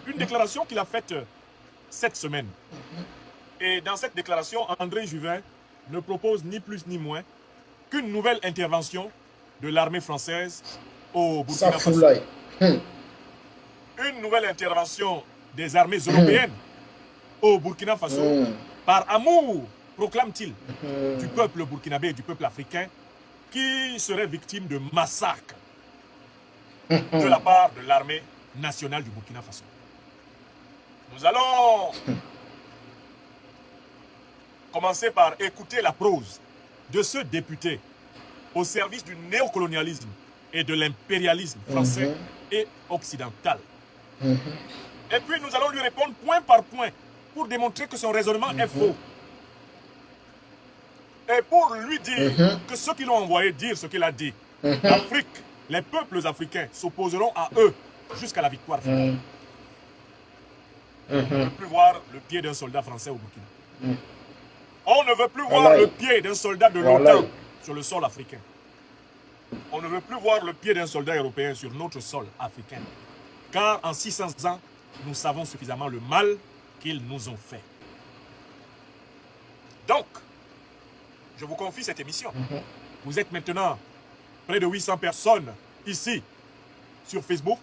Une déclaration qu'il a faite cette semaine. Et dans cette déclaration, André Juvin ne propose ni plus ni moins qu'une nouvelle intervention de l'armée française au Burkina Faso. Une nouvelle intervention des armées européennes au Burkina Faso, par amour, proclame-t-il, du peuple burkinabé et du peuple africain qui serait victime de massacres de la part de l'armée nationale du Burkina Faso. Nous allons commencer par écouter la prose de ce député au service du néocolonialisme et de l'impérialisme français et occidental. Et puis nous allons lui répondre point par point pour démontrer que son raisonnement est faux. Et pour lui dire que ceux qui l'ont envoyé dire ce qu'il a dit, l'Afrique, les peuples africains s'opposeront à eux jusqu'à la victoire finale. On ne veut plus voir le pied d'un soldat français au Burkina. On ne veut plus voir le pied d'un soldat de l'OTAN sur le sol africain. On ne veut plus voir le pied d'un soldat européen sur notre sol africain. Car en 600 ans, nous savons suffisamment le mal qu'ils nous ont fait. Donc, je vous confie cette émission. Vous êtes maintenant près de 800 personnes ici sur Facebook.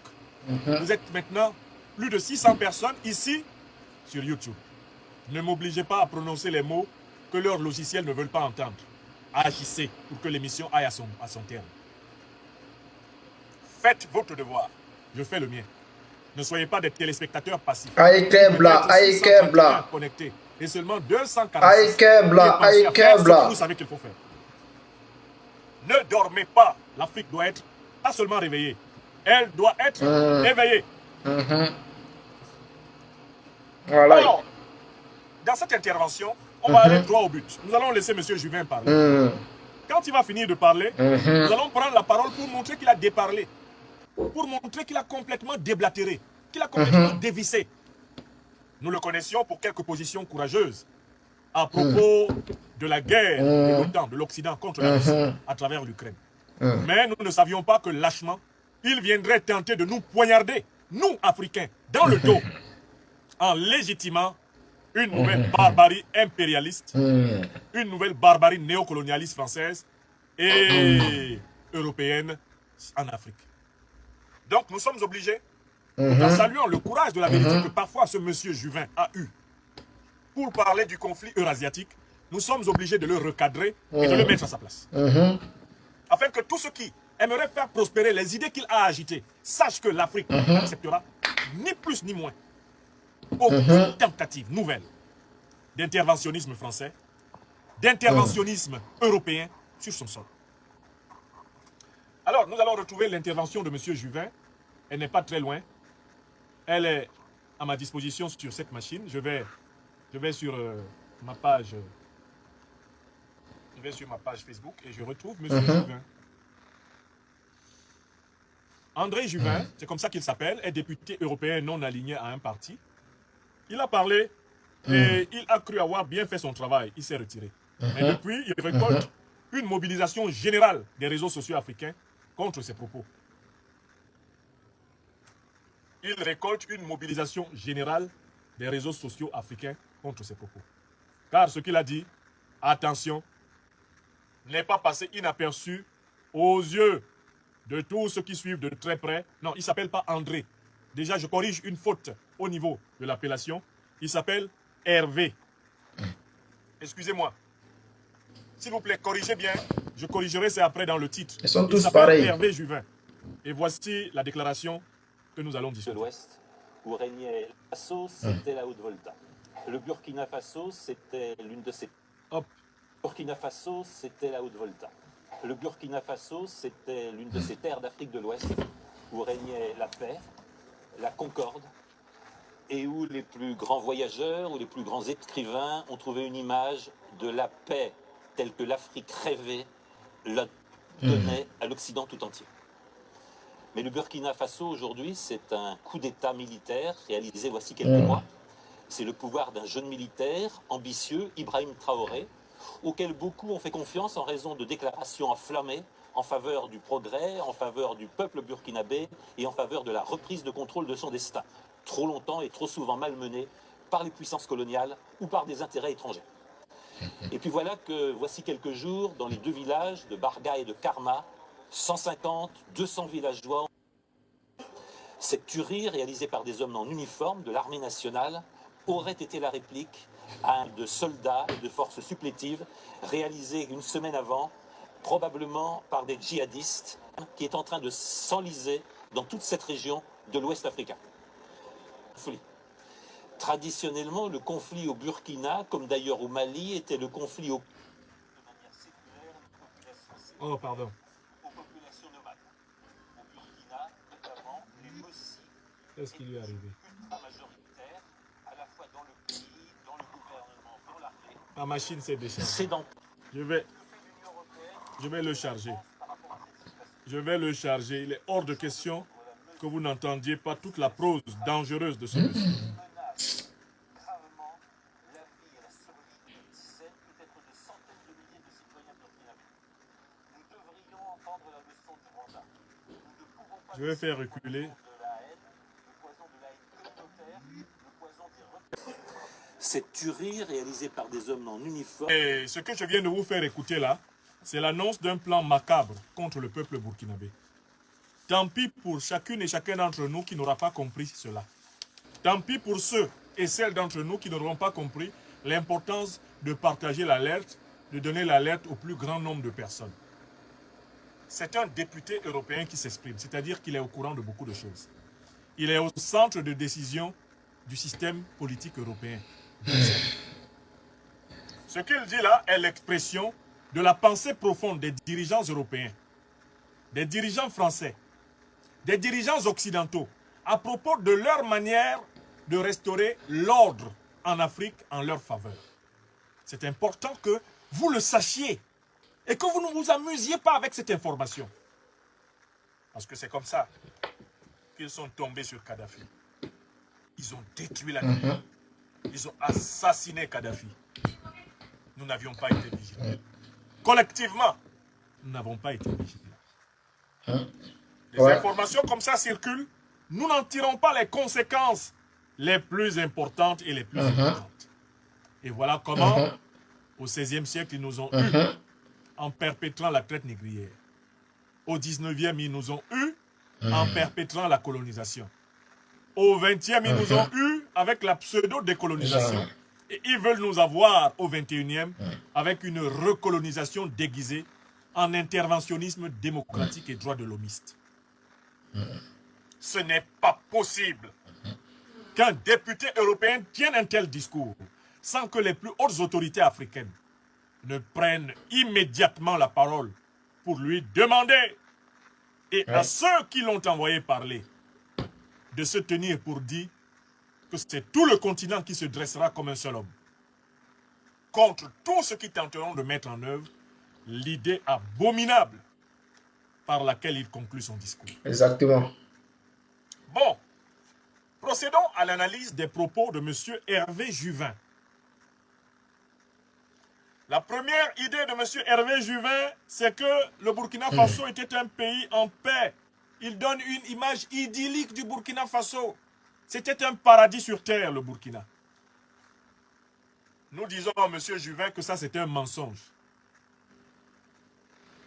Vous êtes maintenant plus de 600 personnes ici sur YouTube. Ne m'obligez pas à prononcer les mots que leurs logiciels ne veulent pas entendre. Agissez pour que l'émission aille à son terme. Faites votre devoir. Je fais le mien. Ne soyez pas des téléspectateurs passifs. Connectés. Et seulement 246. Vous savez qu'il faut faire. Ne dormez pas. L'Afrique doit être pas seulement réveillée. Elle doit être éveillée. Voilà. Alors, dans cette intervention, on va aller droit au but. Nous allons laisser M. Juvin parler. Quand il va finir de parler, nous allons prendre la parole pour montrer qu'il a déparlé. Pour montrer qu'il a complètement déblatéré, qu'il a complètement dévissé. Nous le connaissions pour quelques positions courageuses à propos de la guerre de l'OTAN, de l'Occident contre la Russie à travers l'Ukraine. Mais nous ne savions pas que lâchement, il viendrait tenter de nous poignarder, nous, Africains, dans le dos, en légitimant une nouvelle barbarie impérialiste, une nouvelle barbarie néocolonialiste française et européenne en Afrique. Donc nous sommes obligés, en saluant le courage de la vérité que parfois ce monsieur Juvin a eu pour parler du conflit eurasiatique, nous sommes obligés de le recadrer et de le mettre à sa place. Afin que tous ceux qui aimeraient faire prospérer les idées qu'il a agitées sachent que l'Afrique n'acceptera ni plus ni moins aucune tentative nouvelle d'interventionnisme français, d'interventionnisme européen sur son sol. Alors, nous allons retrouver l'intervention de M. Juvin. Elle n'est pas très loin. Elle est à ma disposition sur cette machine. Je vais sur ma page. Je vais sur ma page Facebook et je retrouve M. Juvin. André Juvin, c'est comme ça qu'il s'appelle, est député européen non aligné à un parti. Il a parlé et il a cru avoir bien fait son travail. Il s'est retiré. Mais depuis, il récolte une mobilisation générale des réseaux sociaux africains contre ses propos. Il récolte une mobilisation générale des réseaux sociaux africains contre ses propos. Car ce qu'il a dit, attention, n'est pas passé inaperçu aux yeux de tous ceux qui suivent de très près. Non, il ne s'appelle pas André. Déjà, je corrige une faute au niveau de l'appellation. Il s'appelle Hervé. Excusez-moi. S'il vous plaît, corrigez bien. Je corrigerai, c'est après dans le titre. Ils sont tous pareils. Hervé Juvin. Et voici la déclaration que nous allons discuter. De l'Ouest, où régnait Faso, c'était la Haute-Volta. Le Burkina Faso, c'était l'une de ses... Burkina Faso, c'était la Haute-Volta. Le Burkina Faso, c'était l'une de ces terres d'Afrique de l'Ouest, où régnait la paix, la concorde, et où les plus grands voyageurs ou les plus grands écrivains ont trouvé une image de la paix telle que l'Afrique rêvait, la donnait à l'Occident tout entier. Mais le Burkina Faso, aujourd'hui, c'est un coup d'État militaire réalisé voici quelques mois. C'est le pouvoir d'un jeune militaire ambitieux, Ibrahim Traoré, auquel beaucoup ont fait confiance en raison de déclarations enflammées en faveur du progrès, en faveur du peuple burkinabé et en faveur de la reprise de contrôle de son destin. trop longtemps et trop souvent malmenée par les puissances coloniales ou par des intérêts étrangers. Et puis voilà que voici quelques jours, dans les deux villages de Barga et de Karma, 150, 200 villageois. Cette tuerie, réalisée par des hommes en uniforme de l'armée nationale, aurait été la réplique de soldats et de forces supplétives réalisées une semaine avant, probablement par des djihadistes qui est en train de s'enliser dans toute cette région de l'Ouest africain. Traditionnellement, le conflit au Burkina, comme d'ailleurs au Mali, était le conflit de manière séculaire aux populations nomades. Au Burkina, notamment, les Mossi Qu'est-ce qui lui est arrivé? ultra majoritaires, à la fois dans le pays, dans le gouvernement, dans l'armée. Ma machine s'est déchargée. Sédentaire. Je vais le charger. Je vais le charger. Il est hors de question que vous n'entendiez pas toute la prose dangereuse de ce monsieur. Gravement la vie et la survie de dizaines, peut-être de centaines de milliers de citoyens burkinabés. Nous devrions entendre la leçon du Rwanda. Nous ne pouvons pas... Je vais faire reculer. Le poison de la haine communautaire, le poison des repères. Cette tuerie réalisée par des hommes en uniforme... Et ce que je viens de vous faire écouter là, c'est l'annonce d'un plan macabre contre le peuple burkinabé. Tant pis pour chacune et chacun d'entre nous qui n'aura pas compris cela. Tant pis pour ceux et celles d'entre nous qui n'auront pas compris l'importance de partager l'alerte, de donner l'alerte au plus grand nombre de personnes. C'est un député européen qui s'exprime, c'est-à-dire qu'il est au courant de beaucoup de choses. Il est au centre de décision du système politique européen. Ce qu'il dit là est l'expression de la pensée profonde des dirigeants européens, des dirigeants français, des dirigeants occidentaux, à propos de leur manière de restaurer l'ordre en Afrique en leur faveur. C'est important que vous le sachiez et que vous ne vous amusiez pas avec cette information. Parce que c'est comme ça qu'ils sont tombés sur Kadhafi. Ils ont détruit la Libye. Ils ont assassiné Kadhafi. Nous n'avions pas été vigilants. Collectivement, nous n'avons pas été vigilants. Les informations comme ça circulent, nous n'en tirons pas les conséquences les plus importantes et les plus importantes. Et voilà comment, au XVIe siècle, ils nous ont eu en perpétrant la traite négrière. Au XIXe, ils nous ont eu en perpétrant la colonisation. Au XXe, ils nous ont eu avec la pseudo-décolonisation. Et ils veulent nous avoir au XXIe avec une recolonisation déguisée en interventionnisme démocratique et droit de l'homiste. Ce n'est pas possible qu'un député européen tienne un tel discours sans que les plus hautes autorités africaines ne prennent immédiatement la parole pour lui demander, et à ceux qui l'ont envoyé parler, de se tenir pour dire que c'est tout le continent qui se dressera comme un seul homme contre tous ceux qui tenteront de mettre en œuvre l'idée abominable par laquelle il conclut son discours. Exactement. Bon, procédons à l'analyse des propos de M. Hervé Juvin. La première idée de M. Hervé Juvin, c'est que le Burkina Faso était un pays en paix. Il donne une image idyllique du Burkina Faso. C'était un paradis sur terre, le Burkina. Nous disons à M. Juvin que ça, c'était un mensonge.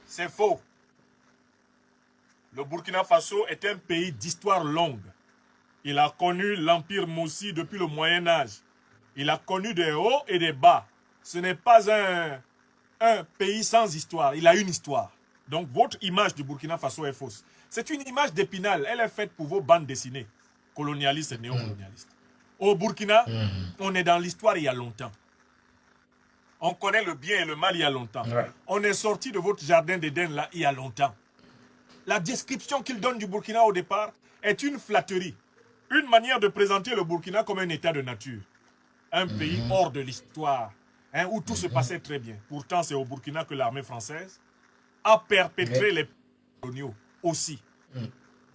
C'est faux. Le Burkina Faso est un pays d'histoire longue. Il a connu l'Empire Mossi depuis le Moyen-Âge. Il a connu des hauts et des bas. Ce n'est pas un pays sans histoire. Il a une histoire. Donc, votre image du Burkina Faso est fausse. C'est une image d'Épinal. Elle est faite pour vos bandes dessinées, colonialistes et néocolonialistes. Au Burkina, on est dans l'histoire il y a longtemps. On connaît le bien et le mal il y a longtemps. On est sorti de votre jardin d'Éden là il y a longtemps. La description qu'il donne du Burkina au départ est une flatterie. Une manière de présenter le Burkina comme un état de nature. Un pays hors de l'histoire, où tout se passait très bien. Pourtant, c'est au Burkina que l'armée française a perpétré les coloniaux aussi.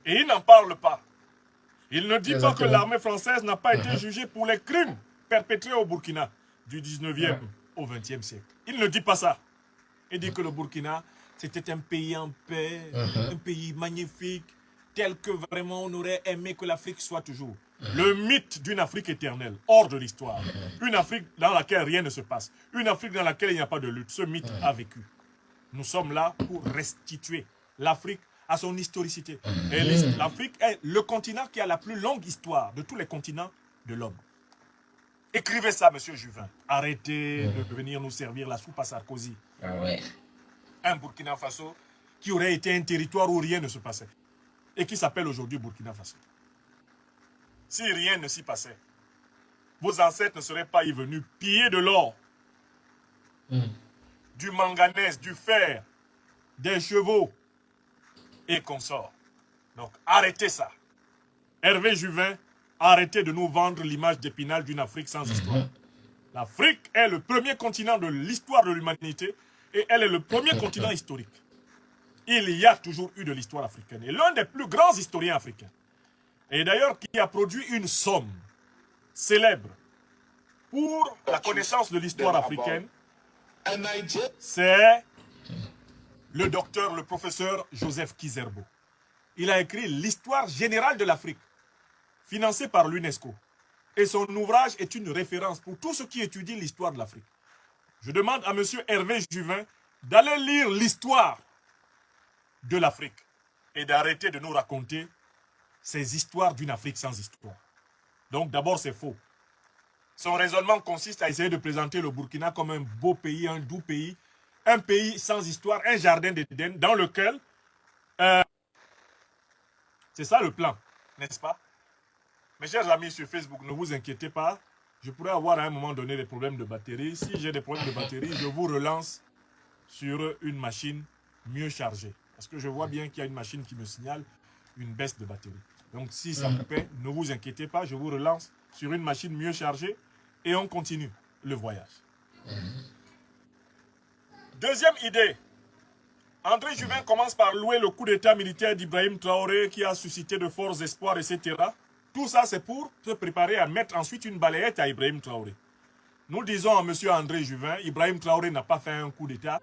Et il n'en parle pas. Il ne dit pas que l'armée française n'a pas été jugée pour les crimes perpétrés au Burkina du 19e au 20e siècle. Il ne dit pas ça. Il dit que le Burkina, c'était un pays en paix, un pays magnifique, tel que vraiment on aurait aimé que l'Afrique soit toujours. Le mythe d'une Afrique éternelle, hors de l'histoire. Une Afrique dans laquelle rien ne se passe. Une Afrique dans laquelle il n'y a pas de lutte. Ce mythe a vécu. Nous sommes là pour restituer l'Afrique à son historicité. Et l'Afrique est le continent qui a la plus longue histoire de tous les continents de l'homme. Écrivez ça, monsieur Juvin. Arrêtez de venir nous servir la soupe à Sarkozy. Ah ouais. Un Burkina Faso qui aurait été un territoire où rien ne se passait. Et qui s'appelle aujourd'hui Burkina Faso. Si rien ne s'y passait, vos ancêtres ne seraient pas y venus piller de l'or, du manganèse, du fer, des chevaux et consorts. Donc arrêtez ça. Hervé Juvin, arrêtez de nous vendre l'image d'Épinal d'une Afrique sans histoire. L'Afrique est le premier continent de l'histoire de l'humanité et elle est le premier continent historique. Il y a toujours eu de l'histoire africaine. Et l'un des plus grands historiens africains, et d'ailleurs qui a produit une somme célèbre pour la connaissance de l'histoire africaine, c'est le docteur, le professeur Joseph Kizerbo. Il a écrit l'histoire générale de l'Afrique, financée par l'UNESCO. Et son ouvrage est une référence pour tous ceux qui étudient l'histoire de l'Afrique. Je demande à M. Hervé Juvin d'aller lire l'histoire de l'Afrique et d'arrêter de nous raconter ces histoires d'une Afrique sans histoire. Donc d'abord c'est faux. Son raisonnement consiste à essayer de présenter le Burkina comme un beau pays, un doux pays, un pays sans histoire, un jardin d'Éden dans lequel... c'est ça le plan, n'est-ce pas? Mes chers amis sur Facebook, ne vous inquiétez pas. Je pourrais avoir à un moment donné des problèmes de batterie. Si j'ai des problèmes de batterie, je vous relance sur une machine mieux chargée. Parce que je vois bien qu'il y a une machine qui me signale une baisse de batterie. Donc si ça coupait, ne vous inquiétez pas, je vous relance sur une machine mieux chargée et on continue le voyage. Deuxième idée. André Juvin commence par louer le coup d'état militaire d'Ibrahim Traoré qui a suscité de forts espoirs, etc. Tout ça, c'est pour se préparer à mettre ensuite une balayette à Ibrahim Traoré. Nous disons à M. André Juvin, Ibrahim Traoré n'a pas fait un coup d'état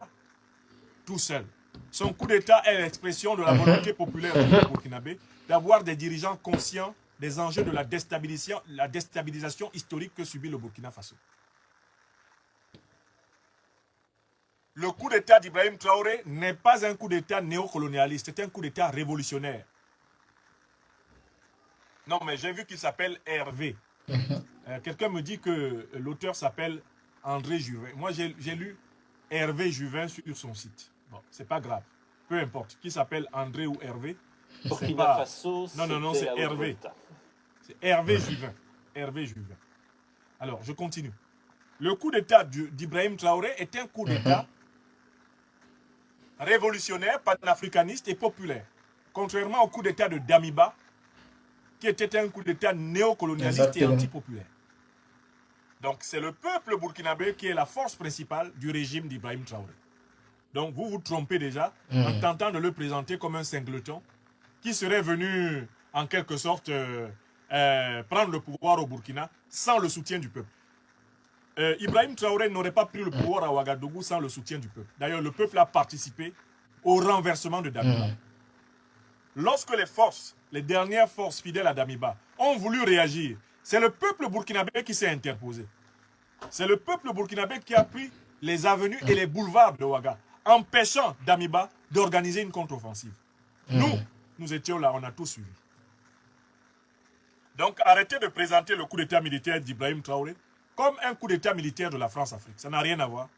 tout seul. Son coup d'état est l'expression de la volonté populaire du Burkinabé d'avoir des dirigeants conscients des enjeux de la déstabilisation historique que subit le Burkina Faso. Le coup d'état d'Ibrahim Traoré n'est pas un coup d'état néocolonialiste, c'est un coup d'état révolutionnaire. Non, mais j'ai vu qu'il s'appelle Hervé. Quelqu'un me dit que l'auteur s'appelle André Juvin. Moi, j'ai lu Hervé Juvin sur son site. Bon, c'est pas grave. Peu importe. Qui s'appelle André ou Hervé. Burkina Faso, non, c'est Hervé. C'est Hervé Juvin. Hervé Juvin. Alors, je continue. Le coup d'état d'Ibrahim Traoré est un coup d'état révolutionnaire, panafricaniste et populaire. Contrairement au coup d'état de Damiba, qui était un coup d'état néocolonialiste et antipopulaire. Donc c'est le peuple burkinabé qui est la force principale du régime d'Ibrahim Traoré. Donc vous vous trompez déjà en tentant de le présenter comme un singleton qui serait venu en quelque sorte prendre le pouvoir au Burkina sans le soutien du peuple. Ibrahim Traoré n'aurait pas pris le pouvoir à Ouagadougou sans le soutien du peuple. D'ailleurs, le peuple a participé au renversement de Damiba. Lorsque les dernières forces fidèles à Damiba ont voulu réagir, c'est le peuple burkinabé qui s'est interposé. C'est le peuple burkinabé qui a pris les avenues et les boulevards de Ouaga, empêchant Damiba d'organiser une contre-offensive. Nous étions là, on a tout suivi. Donc arrêtez de présenter le coup d'état militaire d'Ibrahim Traoré comme un coup d'état militaire de la France-Afrique. Ça n'a rien à voir.